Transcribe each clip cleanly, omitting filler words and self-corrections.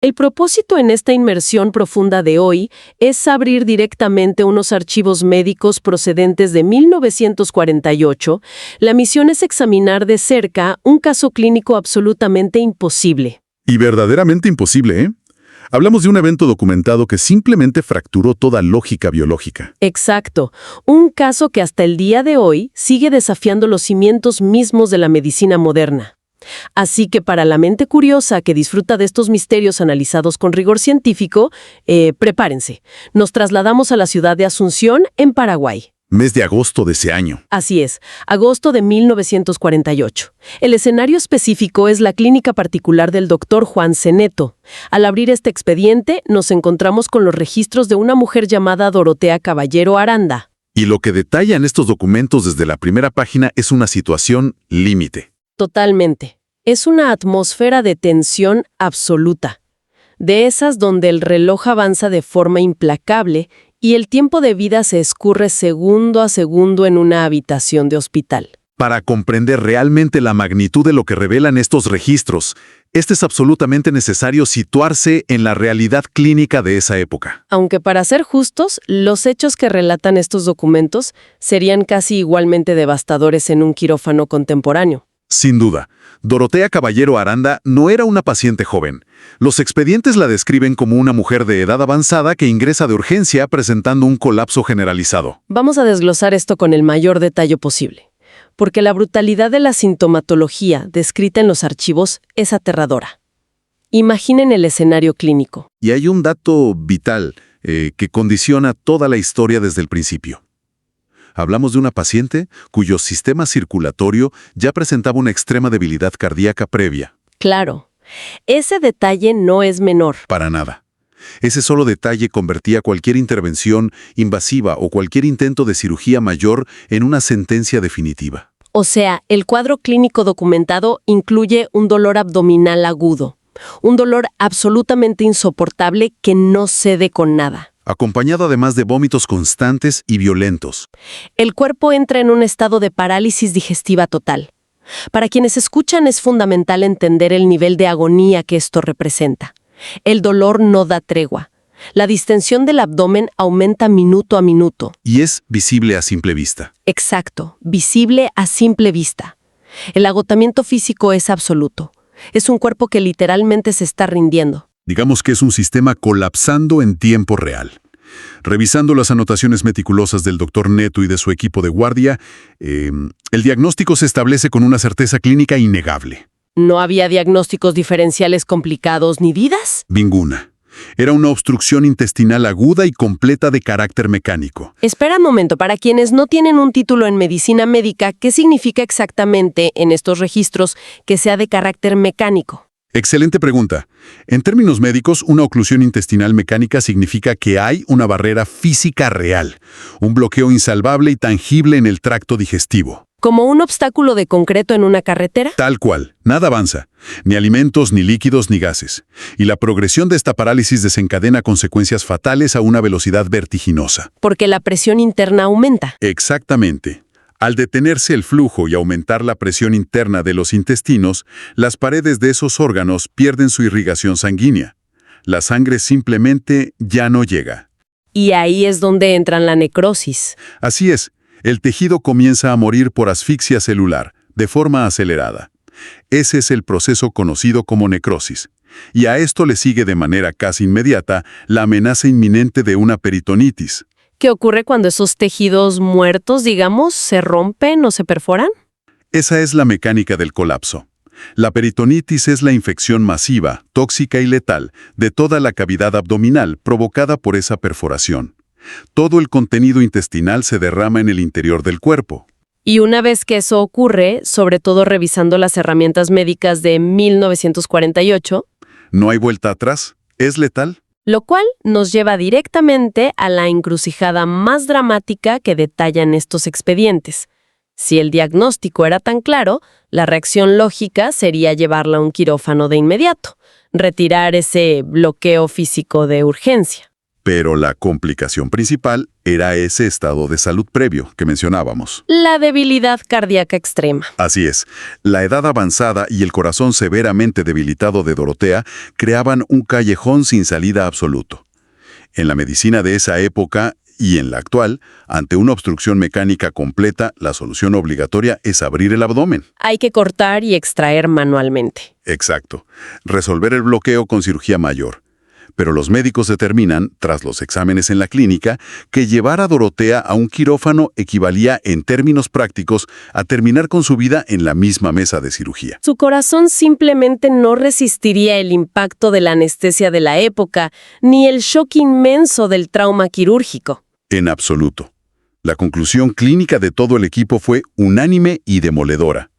El propósito en esta inmersión profunda de hoy es abrir directamente unos archivos médicos procedentes de 1948. La misión es examinar de cerca un caso clínico absolutamente imposible. Y verdaderamente imposible, ¿eh? Hablamos de un evento documentado que simplemente fracturó toda lógica biológica. Exacto. Un caso que hasta el día de hoy sigue desafiando los cimientos mismos de la medicina moderna. Así que para la mente curiosa que disfruta de estos misterios analizados con rigor científico, prepárense. Nos trasladamos a la ciudad de Asunción, en Paraguay. Mes de agosto de ese año. Así es, agosto de 1948. El escenario específico es la clínica particular del doctor Juan Ceneto. Al abrir este expediente, nos encontramos con los registros de una mujer llamada Dorotea Caballero Aranda. Y lo que detallan estos documentos desde la primera página es una situación límite. Totalmente. Es una atmósfera de tensión absoluta. De esas donde el reloj avanza de forma implacable y el tiempo de vida se escurre segundo a segundo en una habitación de hospital. Para comprender realmente la magnitud de lo que revelan estos registros, es absolutamente necesario situarse en la realidad clínica de esa época. Aunque para ser justos, los hechos que relatan estos documentos serían casi igualmente devastadores en un quirófano contemporáneo. Sin duda, Dorotea Caballero Aranda no era una paciente joven. Los expedientes la describen como una mujer de edad avanzada que ingresa de urgencia presentando un colapso generalizado. Vamos a desglosar esto con el mayor detalle posible, porque la brutalidad de la sintomatología descrita en los archivos es aterradora. Imaginen el escenario clínico. Y hay un dato vital que condiciona toda la historia desde el principio. Hablamos de una paciente cuyo sistema circulatorio ya presentaba una extrema debilidad cardíaca previa. Claro, ese detalle no es menor. Para nada. Ese solo detalle convertía cualquier intervención invasiva o cualquier intento de cirugía mayor en una sentencia definitiva. O sea, el cuadro clínico documentado incluye un dolor abdominal agudo, un dolor absolutamente insoportable que no cede con nada. Acompañado además de vómitos constantes y violentos. El cuerpo entra en un estado de parálisis digestiva total. Para quienes escuchan es fundamental entender el nivel de agonía que esto representa. El dolor no da tregua. La distensión del abdomen aumenta minuto a minuto. Y es visible a simple vista. Exacto, visible a simple vista. El agotamiento físico es absoluto. Es un cuerpo que literalmente se está rindiendo. Digamos que es un sistema colapsando en tiempo real. Revisando las anotaciones meticulosas del Dr. Neto y de su equipo de guardia, el diagnóstico se establece con una certeza clínica innegable. ¿No había diagnósticos diferenciales complicados ni vidas? Ninguna. Era una obstrucción intestinal aguda y completa de carácter mecánico. Espera un momento, para quienes no tienen un título en medicina médica, ¿qué significa exactamente en estos registros que sea de carácter mecánico? Excelente pregunta. En términos médicos, una oclusión intestinal mecánica significa que hay una barrera física real, un bloqueo insalvable y tangible en el tracto digestivo. ¿Como un obstáculo de concreto en una carretera? Tal cual. Nada avanza. Ni alimentos, ni líquidos, ni gases. Y la progresión de esta parálisis desencadena consecuencias fatales a una velocidad vertiginosa. Porque la presión interna aumenta. Exactamente. Al detenerse el flujo y aumentar la presión interna de los intestinos, las paredes de esos órganos pierden su irrigación sanguínea. La sangre simplemente ya no llega. Y ahí es donde entra la necrosis. Así es, el tejido comienza a morir por asfixia celular, de forma acelerada. Ese es el proceso conocido como necrosis. Y a esto le sigue de manera casi inmediata la amenaza inminente de una peritonitis. ¿Qué ocurre cuando esos tejidos muertos, digamos, se rompen o se perforan? Esa es la mecánica del colapso. La peritonitis es la infección masiva, tóxica y letal de toda la cavidad abdominal provocada por esa perforación. Todo el contenido intestinal se derrama en el interior del cuerpo. Y una vez que eso ocurre, sobre todo revisando las herramientas médicas de 1948, ¿no hay vuelta atrás? ¿Es letal? Lo cual nos lleva directamente a la encrucijada más dramática que detallan estos expedientes. Si el diagnóstico era tan claro, la reacción lógica sería llevarla a un quirófano de inmediato, retirar ese bloqueo físico de urgencia. Pero la complicación principal era ese estado de salud previo que mencionábamos. La debilidad cardíaca extrema. Así es, la edad avanzada y el corazón severamente debilitado de Dorotea creaban un callejón sin salida absoluto. En la medicina de esa época y en la actual, ante una obstrucción mecánica completa, la solución obligatoria es abrir el abdomen. Hay que cortar y extraer manualmente. Exacto. Resolver el bloqueo con cirugía mayor. Pero los médicos determinan, tras los exámenes en la clínica, que llevar a Dorotea a un quirófano equivalía, en términos prácticos, a terminar con su vida en la misma mesa de cirugía. Su corazón simplemente no resistiría el impacto de la anestesia de la época, ni el shock inmenso del trauma quirúrgico. En absoluto. La conclusión clínica de todo el equipo fue unánime y demoledora.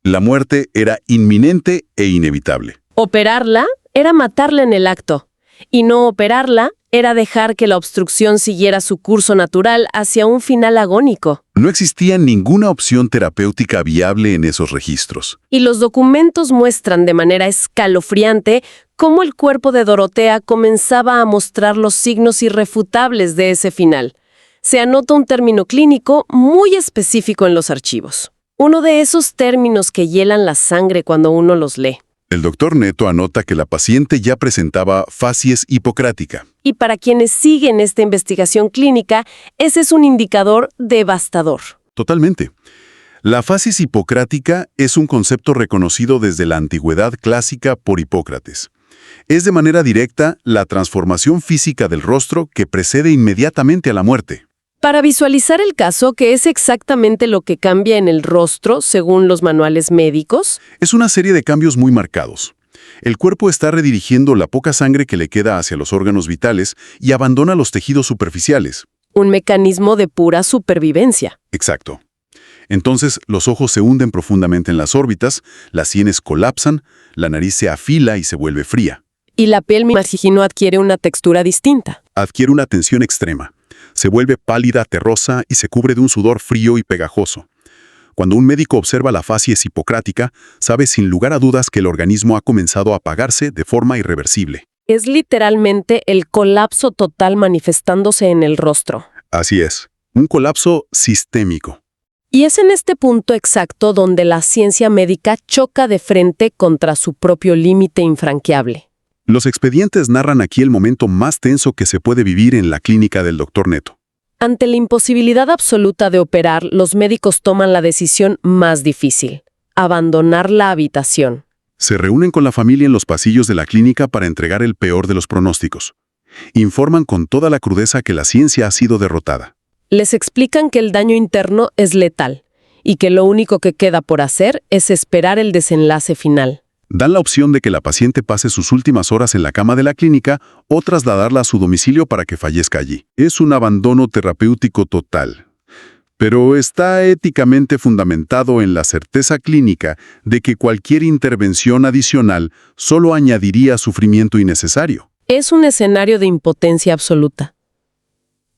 La muerte era inminente e inevitable. Operarla era matarla en el acto. Y no operarla era dejar que la obstrucción siguiera su curso natural hacia un final agónico. No existía ninguna opción terapéutica viable en esos registros. Y los documentos muestran de manera escalofriante cómo el cuerpo de Dorotea comenzaba a mostrar los signos irrefutables de ese final. Se anota un término clínico muy específico en los archivos. Uno de esos términos que hielan la sangre cuando uno los lee. El doctor Neto anota que la paciente ya presentaba facies hipocrática. Y para quienes siguen esta investigación clínica, ese es un indicador devastador. Totalmente. La facies hipocrática es un concepto reconocido desde la antigüedad clásica por Hipócrates. Es de manera directa la transformación física del rostro que precede inmediatamente a la muerte. Para visualizar el caso, que es exactamente lo que cambia en el rostro según los manuales médicos, es una serie de cambios muy marcados. El cuerpo está redirigiendo la poca sangre que le queda hacia los órganos vitales y abandona los tejidos superficiales. Un mecanismo de pura supervivencia. Exacto. Entonces, los ojos se hunden profundamente en las órbitas, las sienes colapsan, la nariz se afila y se vuelve fría. Y la piel, me imagino, adquiere una textura distinta. Adquiere una tensión extrema. Se vuelve pálida, terrosa y se cubre de un sudor frío y pegajoso. Cuando un médico observa la facies hipocrática, sabe sin lugar a dudas que el organismo ha comenzado a apagarse de forma irreversible. Es literalmente el colapso total manifestándose en el rostro. Así es, un colapso sistémico. Y es en este punto exacto donde la ciencia médica choca de frente contra su propio límite infranqueable. Los expedientes narran aquí el momento más tenso que se puede vivir en la clínica del Dr. Neto. Ante la imposibilidad absoluta de operar, los médicos toman la decisión más difícil: abandonar la habitación. Se reúnen con la familia en los pasillos de la clínica para entregar el peor de los pronósticos. Informan con toda la crudeza que la ciencia ha sido derrotada. Les explican que el daño interno es letal y que lo único que queda por hacer es esperar el desenlace final. Dan la opción de que la paciente pase sus últimas horas en la cama de la clínica o trasladarla a su domicilio para que fallezca allí. Es un abandono terapéutico total. Pero está éticamente fundamentado en la certeza clínica de que cualquier intervención adicional solo añadiría sufrimiento innecesario. Es un escenario de impotencia absoluta.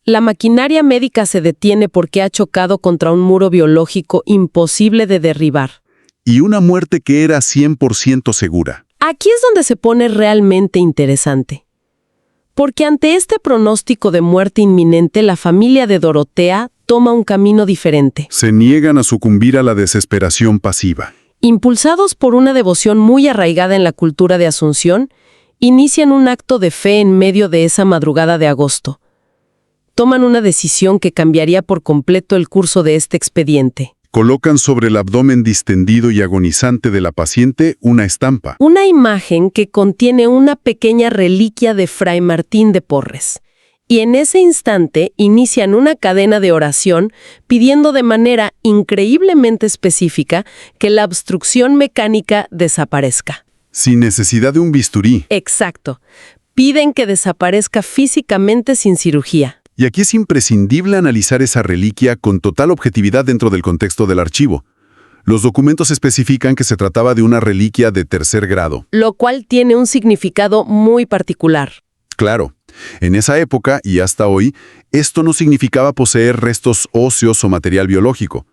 La maquinaria médica se detiene porque ha chocado contra un muro biológico imposible de derribar. Y una muerte que era 100% segura. Aquí es donde se pone realmente interesante. Porque ante este pronóstico de muerte inminente, la familia de Dorotea toma un camino diferente. Se niegan a sucumbir a la desesperación pasiva. Impulsados por una devoción muy arraigada en la cultura de Asunción, inician un acto de fe en medio de esa madrugada de agosto. Toman una decisión que cambiaría por completo el curso de este expediente. Colocan sobre el abdomen distendido y agonizante de la paciente una estampa. Una imagen que contiene una pequeña reliquia de Fray Martín de Porres. Y en ese instante inician una cadena de oración pidiendo de manera increíblemente específica que la obstrucción mecánica desaparezca. Sin necesidad de un bisturí. Exacto. Piden que desaparezca físicamente sin cirugía. Y aquí es imprescindible analizar esa reliquia con total objetividad dentro del contexto del archivo. Los documentos especifican que se trataba de una reliquia de tercer grado. Lo cual tiene un significado muy particular. Claro, en esa época y hasta hoy, esto no significaba poseer restos óseos o material biológico.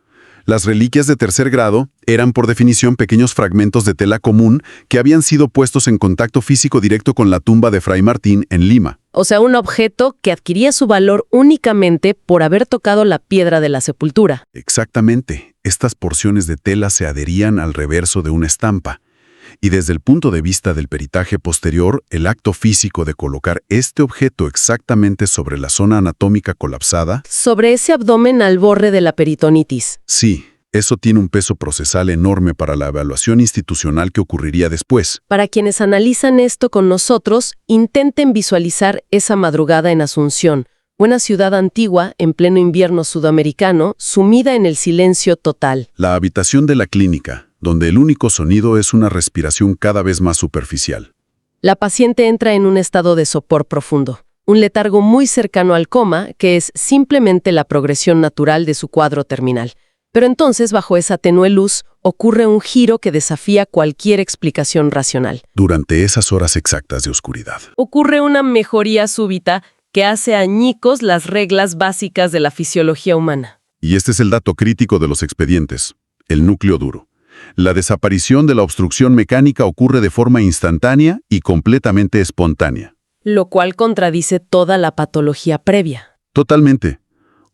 Las reliquias de tercer grado eran por definición pequeños fragmentos de tela común que habían sido puestos en contacto físico directo con la tumba de Fray Martín en Lima. O sea, un objeto que adquiría su valor únicamente por haber tocado la piedra de la sepultura. Exactamente. Estas porciones de tela se adherían al reverso de una estampa. Y desde el punto de vista del peritaje posterior, el acto físico de colocar este objeto exactamente sobre la zona anatómica colapsada... Sobre ese abdomen al borde de la peritonitis. Sí, eso tiene un peso procesal enorme para la evaluación institucional que ocurriría después. Para quienes analizan esto con nosotros, intenten visualizar esa madrugada en Asunción, una ciudad antigua en pleno invierno sudamericano, sumida en el silencio total. La habitación de la clínica, donde el único sonido es una respiración cada vez más superficial. La paciente entra en un estado de sopor profundo, un letargo muy cercano al coma, que es simplemente la progresión natural de su cuadro terminal. Pero entonces, bajo esa tenue luz, ocurre un giro que desafía cualquier explicación racional. Durante esas horas exactas de oscuridad. Ocurre una mejoría súbita que hace añicos las reglas básicas de la fisiología humana. Y este es el dato crítico de los expedientes, el núcleo duro. La desaparición de la obstrucción mecánica ocurre de forma instantánea y completamente espontánea. Lo cual contradice toda la patología previa. Totalmente.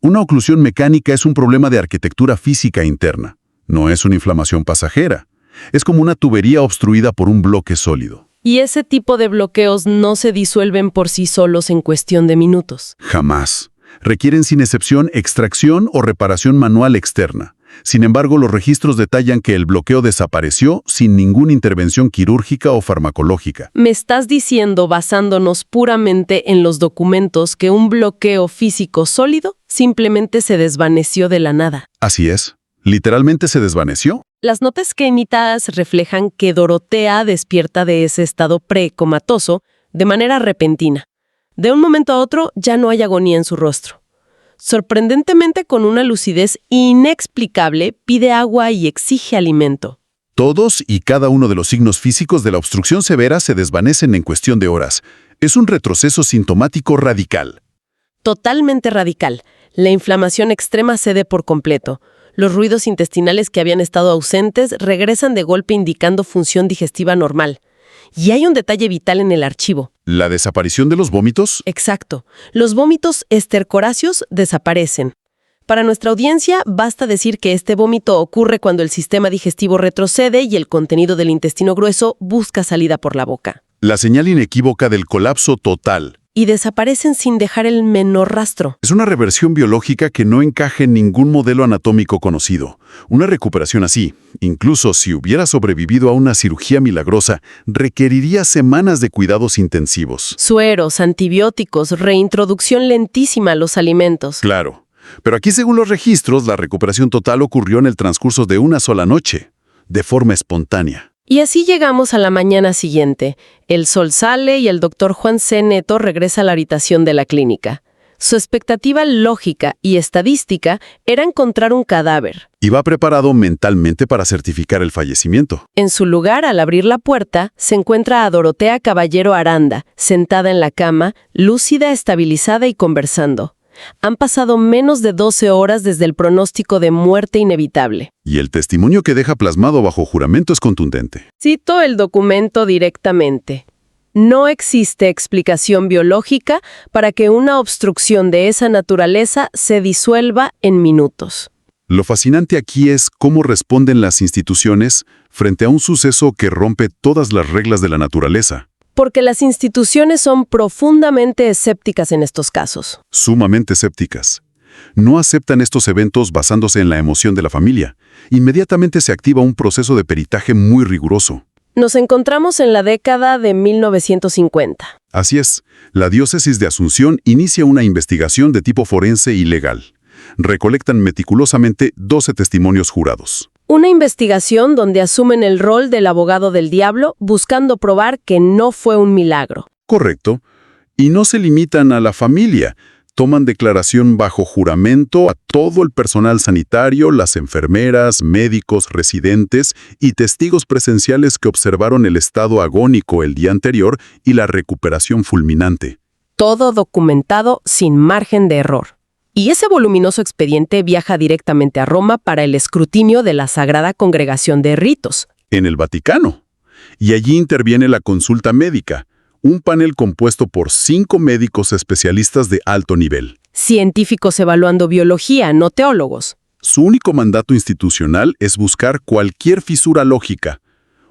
Una oclusión mecánica es un problema de arquitectura física interna. No es una inflamación pasajera. Es como una tubería obstruida por un bloque sólido. Y ese tipo de bloqueos no se disuelven por sí solos en cuestión de minutos. Jamás. Requieren sin excepción extracción o reparación manual externa. Sin embargo, los registros detallan que el bloqueo desapareció sin ninguna intervención quirúrgica o farmacológica. Me estás diciendo, basándonos puramente en los documentos, que un bloqueo físico sólido simplemente se desvaneció de la nada. Así es. Literalmente se desvaneció. Las notas clínicas reflejan que Dorotea despierta de ese estado precomatoso de manera repentina. De un momento a otro ya no hay agonía en su rostro. Sorprendentemente, con una lucidez inexplicable, pide agua y exige alimento. Todos y cada uno de los signos físicos de la obstrucción severa se desvanecen en cuestión de horas. Es un retroceso sintomático radical. Totalmente radical. La inflamación extrema cede por completo. Los ruidos intestinales que habían estado ausentes regresan de golpe indicando función digestiva normal. Y hay un detalle vital en el archivo. ¿La desaparición de los vómitos? Exacto. Los vómitos estercoráceos desaparecen. Para nuestra audiencia, basta decir que este vómito ocurre cuando el sistema digestivo retrocede y el contenido del intestino grueso busca salida por la boca. La señal inequívoca del colapso total. Y desaparecen sin dejar el menor rastro. Es una reversión biológica que no encaja en ningún modelo anatómico conocido. Una recuperación así, incluso si hubiera sobrevivido a una cirugía milagrosa, requeriría semanas de cuidados intensivos. Sueros, antibióticos, reintroducción lentísima a los alimentos. Claro. Pero aquí, según los registros, la recuperación total ocurrió en el transcurso de una sola noche, de forma espontánea. Y así llegamos a la mañana siguiente. El sol sale y el doctor Juan C. Neto regresa a la habitación de la clínica. Su expectativa lógica y estadística era encontrar un cadáver. Iba preparado mentalmente para certificar el fallecimiento. En su lugar, al abrir la puerta, se encuentra a Dorotea Caballero Aranda, sentada en la cama, lúcida, estabilizada y conversando. Han pasado menos de 12 horas desde el pronóstico de muerte inevitable. Y el testimonio que deja plasmado bajo juramento es contundente. Cito el documento directamente. No existe explicación biológica para que una obstrucción de esa naturaleza se disuelva en minutos. Lo fascinante aquí es cómo responden las instituciones frente a un suceso que rompe todas las reglas de la naturaleza. Porque las instituciones son profundamente escépticas en estos casos. Sumamente escépticas. No aceptan estos eventos basándose en la emoción de la familia. Inmediatamente se activa un proceso de peritaje muy riguroso. Nos encontramos en la década de 1950. Así es. La diócesis de Asunción inicia una investigación de tipo forense y legal. Recolectan meticulosamente 12 testimonios jurados. Una investigación donde asumen el rol del abogado del diablo, buscando probar que no fue un milagro. Correcto. Y no se limitan a la familia. Toman declaración bajo juramento a todo el personal sanitario, las enfermeras, médicos, residentes y testigos presenciales que observaron el estado agónico el día anterior y la recuperación fulminante. Todo documentado sin margen de error. Y ese voluminoso expediente viaja directamente a Roma para el escrutinio de la Sagrada Congregación de Ritos. En el Vaticano. Y allí interviene la consulta médica, un panel compuesto por 5 médicos especialistas de alto nivel. Científicos evaluando biología, no teólogos. Su único mandato institucional es buscar cualquier fisura lógica,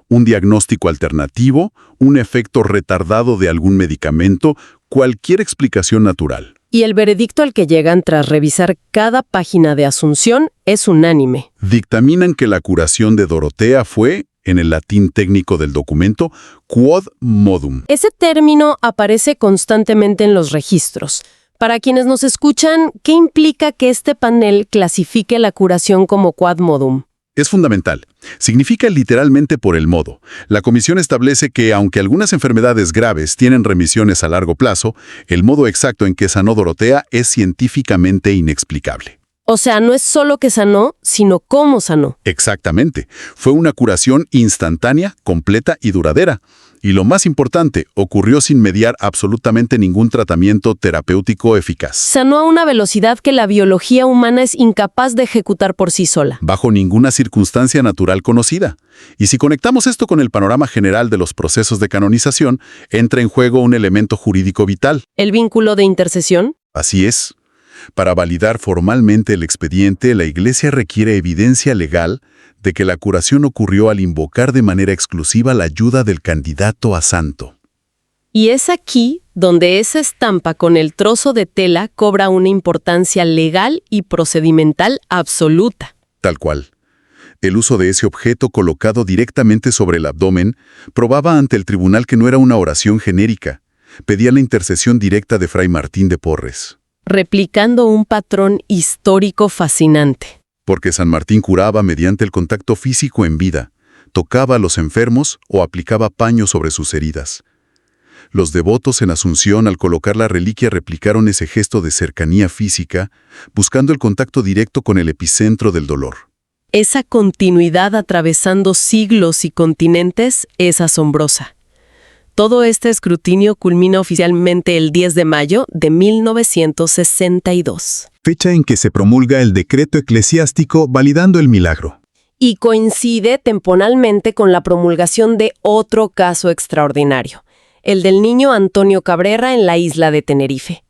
un diagnóstico alternativo, un efecto retardado de algún medicamento, cualquier explicación natural. Y el veredicto al que llegan tras revisar cada página de Asunción es unánime. Dictaminan que la curación de Dorotea fue, en el latín técnico del documento, quod modum. Ese término aparece constantemente en los registros. Para quienes nos escuchan, ¿qué implica que este panel clasifique la curación como quod modum? Es fundamental. Significa literalmente por el modo. La comisión establece que, aunque algunas enfermedades graves tienen remisiones a largo plazo, el modo exacto en que sanó Dorotea es científicamente inexplicable. O sea, no es solo que sanó, sino cómo sanó. Exactamente. Fue una curación instantánea, completa y duradera. Y lo más importante, ocurrió sin mediar absolutamente ningún tratamiento terapéutico eficaz. Sanó a una velocidad que la biología humana es incapaz de ejecutar por sí sola. Bajo ninguna circunstancia natural conocida. Y si conectamos esto con el panorama general de los procesos de canonización, entra en juego un elemento jurídico vital. ¿El vínculo de intercesión? Así es. Para validar formalmente el expediente, la Iglesia requiere evidencia legal de que la curación ocurrió al invocar de manera exclusiva la ayuda del candidato a santo. Y es aquí donde esa estampa con el trozo de tela cobra una importancia legal y procedimental absoluta. Tal cual. El uso de ese objeto colocado directamente sobre el abdomen probaba ante el tribunal que no era una oración genérica. Pedía la intercesión directa de Fray Martín de Porres. Replicando un patrón histórico fascinante. Porque San Martín curaba mediante el contacto físico en vida, tocaba a los enfermos o aplicaba paños sobre sus heridas. Los devotos en Asunción, al colocar la reliquia, replicaron ese gesto de cercanía física, buscando el contacto directo con el epicentro del dolor. Esa continuidad atravesando siglos y continentes es asombrosa. Todo este escrutinio culmina oficialmente el 10 de mayo de 1962. Fecha en que se promulga el decreto eclesiástico validando el milagro. Y coincide temporalmente con la promulgación de otro caso extraordinario, el del niño Antonio Cabrera en la isla de Tenerife.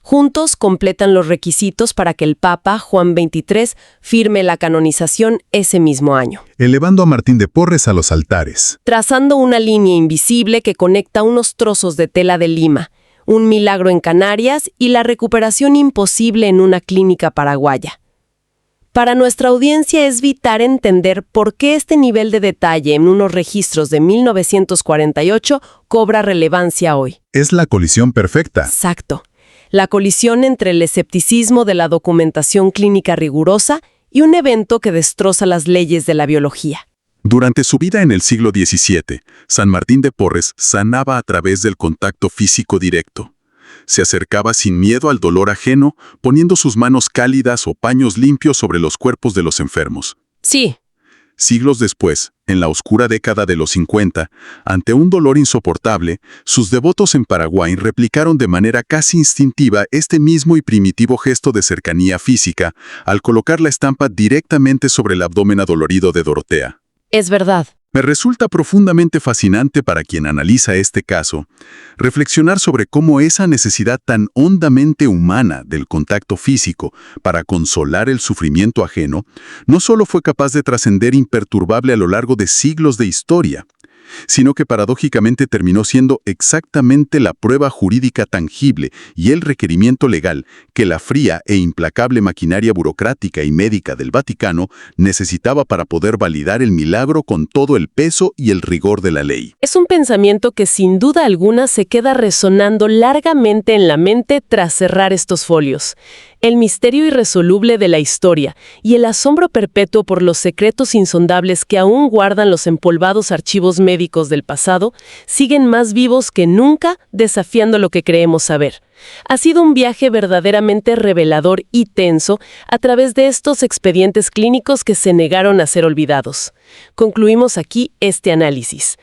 Juntos completan los requisitos para que el Papa Juan XXIII firme la canonización ese mismo año. Elevando a Martín de Porres a los altares. Trazando una línea invisible que conecta unos trozos de tela de Lima, un milagro en Canarias y la recuperación imposible en una clínica paraguaya. Para nuestra audiencia es vital entender por qué este nivel de detalle en unos registros de 1948 cobra relevancia hoy. Es la colisión perfecta. Exacto. La colisión entre el escepticismo de la documentación clínica rigurosa y un evento que destroza las leyes de la biología. Durante su vida en el siglo XVII, San Martín de Porres sanaba a través del contacto físico directo. Se acercaba sin miedo al dolor ajeno, poniendo sus manos cálidas o paños limpios sobre los cuerpos de los enfermos. Sí. Siglos después, en la oscura década de los 50, ante un dolor insoportable, sus devotos en Paraguay replicaron de manera casi instintiva este mismo y primitivo gesto de cercanía física al colocar la estampa directamente sobre el abdomen adolorido de Dorotea. Es verdad. Me resulta profundamente fascinante para quien analiza este caso, reflexionar sobre cómo esa necesidad tan hondamente humana del contacto físico para consolar el sufrimiento ajeno, no solo fue capaz de trascender imperturbable a lo largo de siglos de historia, sino que paradójicamente terminó siendo exactamente la prueba jurídica tangible y el requerimiento legal que la fría e implacable maquinaria burocrática y médica del Vaticano necesitaba para poder validar el milagro con todo el peso y el rigor de la ley. Es un pensamiento que sin duda alguna se queda resonando largamente en la mente tras cerrar estos folios. El misterio irresoluble de la historia y el asombro perpetuo por los secretos insondables que aún guardan los empolvados archivos médicos del pasado siguen más vivos que nunca, desafiando lo que creemos saber. Ha sido un viaje verdaderamente revelador y tenso a través de estos expedientes clínicos que se negaron a ser olvidados. Concluimos aquí este análisis.